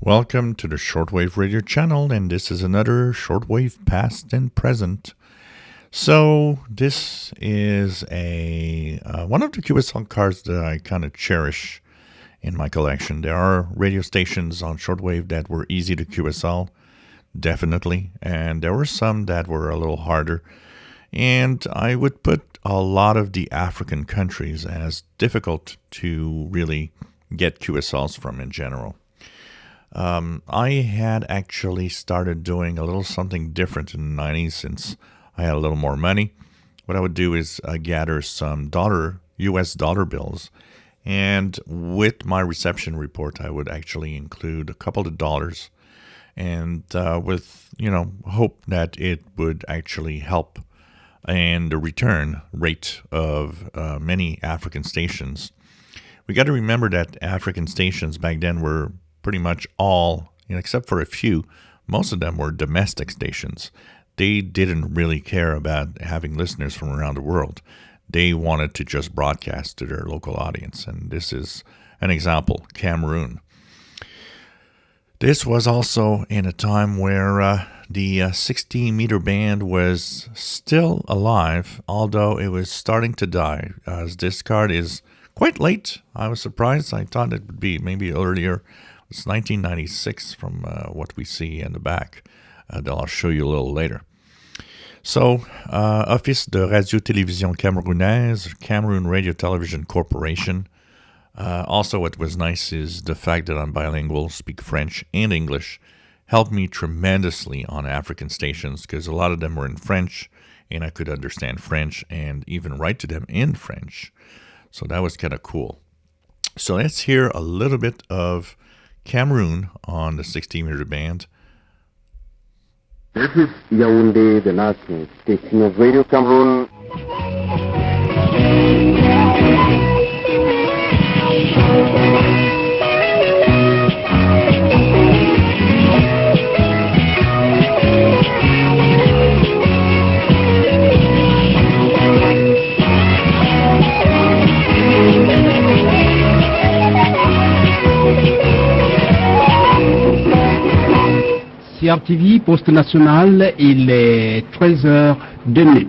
Welcome to the Shortwave radio channel, and this is another Shortwave past and present. So this is a one of the QSL cards that I kind of cherish in my collection. There are radio stations on Shortwave that were easy to QSL, definitely, and there were some that were a little harder. And I would put a lot of the African countries as difficult to really get QSLs from in general. I had actually started doing a little something different in the 90s since I had a little more money. What I would do is gather some US dollar bills, and with my reception report, I would actually include a couple of dollars, and with hope that it would actually help in the return rate of many African stations. We got to remember that African stations back then were pretty much all, except for a few, most of them were domestic stations. They didn't really care about having listeners from around the world. They wanted to just broadcast to their local audience. And this is an example, Cameroon. This was also in a time where the 60-meter band was still alive, although it was starting to die. As this card is quite late. I was surprised. I thought it would be maybe earlier. It's 1996 from what we see in the back that I'll show you a little later. So, Office de Radio-Télévision Camerounaise, Cameroon Radio Television Corporation. Also, what was nice is the fact that I'm bilingual, speak French and English, helped me tremendously on African stations because a lot of them were in French and I could understand French and even write to them in French. So that was kind of cool. So let's hear a little bit of Cameroon on the 60-meter band. This is Yaoundé, the national station of Radio Cameroon. CRTV, poste national, il est 13h02.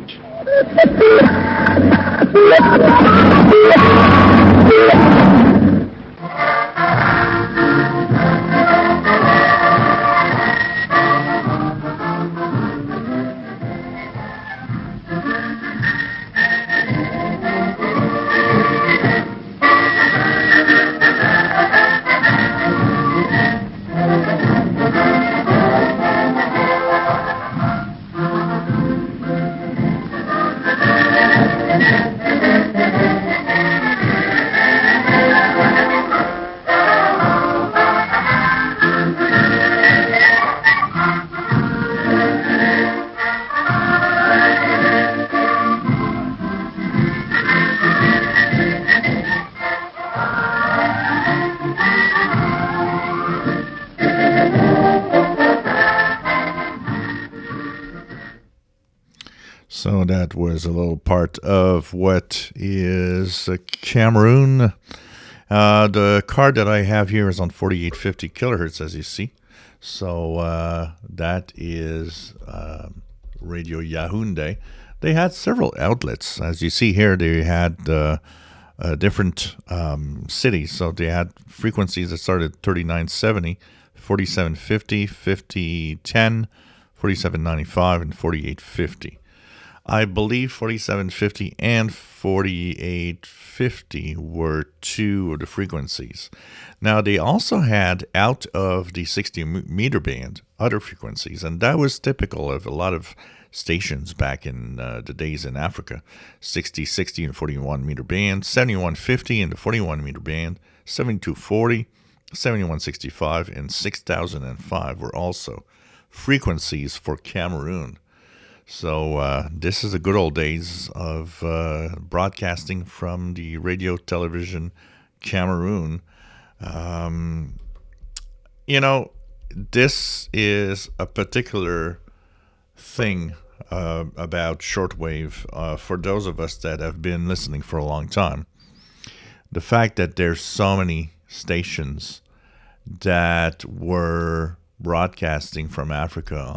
So that was a little part of what is Cameroon. The card that I have here is on 4850 kHz, as you see. So that is Radio Yaoundé. They had several outlets. As you see here, they had different cities. So they had frequencies that started at 3970, 4750, 5010, 4795, and 4850. I believe 4750 and 4850 were two of the frequencies. Now, they also had, out of the 60-meter band, other frequencies, and that was typical of a lot of stations back in the days in Africa. 60, and 41-meter band, 7150 in the 41-meter band, 7240, 7165, and 6005 were also frequencies for Cameroon. So this is the good old days of broadcasting from the radio television Cameroon. This is a particular thing about shortwave for those of us that have been listening for a long time. The fact that there's so many stations that were broadcasting from Africa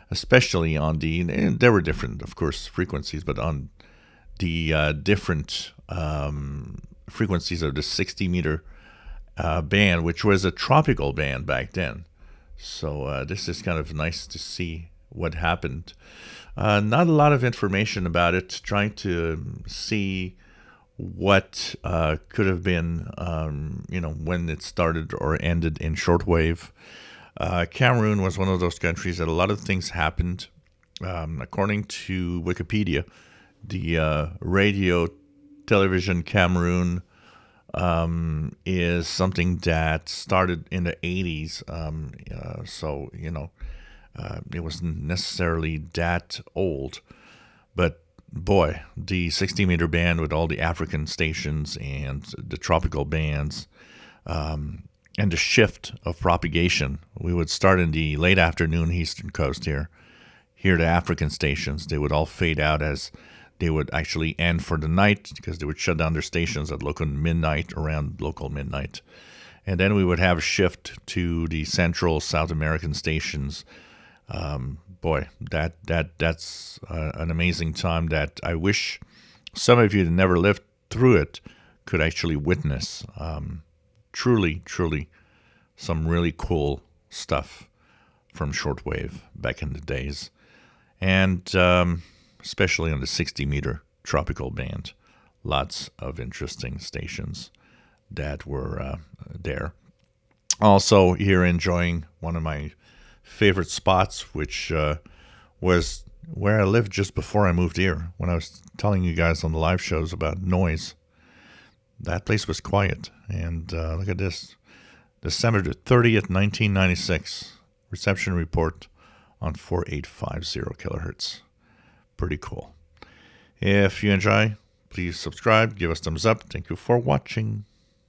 especially on and there were different, of course, frequencies, but on the different frequencies of the 60-meter band, which was a tropical band back then. So this is kind of nice to see what happened. Not a lot of information about it, trying to see what could have been, when it started or ended in shortwave. Cameroon was one of those countries that a lot of things happened. According to Wikipedia, the radio television Cameroon is something that started in the 80s. It wasn't necessarily that old. But boy, the 60-meter band with all the African stations and the tropical bands, and the shift of propagation. We would start in the late afternoon eastern coast here. Here, the African stations, they would all fade out as they would actually end for the night, because they would shut down their stations at around local midnight. And then we would have a shift to the Central South American stations. That's an amazing time that I wish some of you that never lived through it could actually witness. Truly, some really cool stuff from shortwave back in the days. And especially on the 60-meter tropical band. Lots of interesting stations that were there. Also here enjoying one of my favorite spots, which was where I lived just before I moved here, when I was telling you guys on the live shows about noise. That place was quiet. And look at this. December 30th, 1996. Reception report on 4850 kHz. Pretty cool. If you enjoy, please subscribe, give us thumbs up. Thank you for watching.